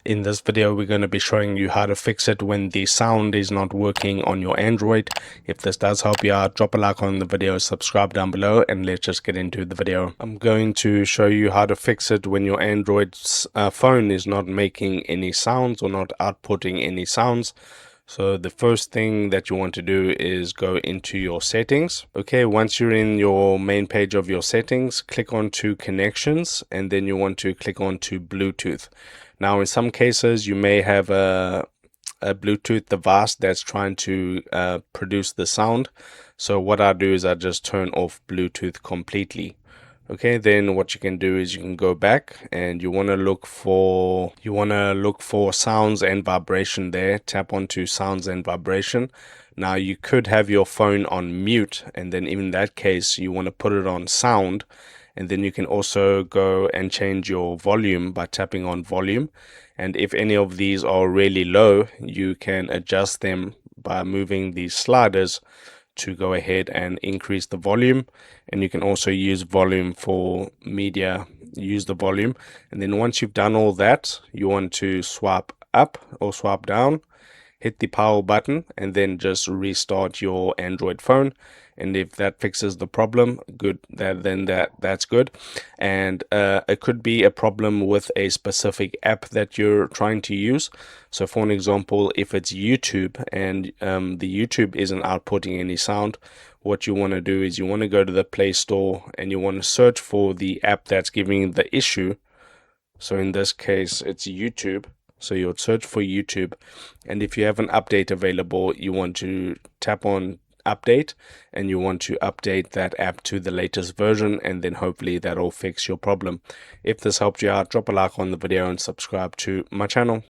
In this video, we're going to be showing you how to fix it when the sound is not working on your Android. If this does help you out, drop a like on the video, subscribe down below, and let's just get into the video. I'm going to show you how to fix it when your Android's phone is not making any sounds or not outputting any sounds. So the first thing that you want to do is go into your settings. Okay, once you're in your main page of your settings, click on to connections, and then you want to click on to Bluetooth. Now, in some cases, you may have a Bluetooth device that's trying to produce the sound. So what I do is I just turn off Bluetooth completely. Okay, then what you can do is you can go back and you want to look for sounds and vibration there. Tap onto sounds and vibration. Now you could have your phone on mute, and then in that case you want to put it on sound, and then you can also go and change your volume by tapping on volume. And if any of these are really low, you can adjust them by moving these sliders to go ahead and increase the volume. And you can also use volume for media, use the volume. And then once you've done all that, you want to swipe up or swipe down, hit the power button, and then just restart your Android phone. And if that fixes the problem, good, that's good. And it could be a problem with a specific app that you're trying to use. So for an example, if it's YouTube and the YouTube isn't outputting any sound, what you want to do is you want to go to the Play Store and you want to search for the app that's giving the issue. So in this case, it's YouTube. So you'll search for YouTube, and if you have an update available, you want to tap on update, and you want to update that app to the latest version, and then hopefully that'll fix your problem. If this helped you out, drop a like on the video and subscribe to my channel.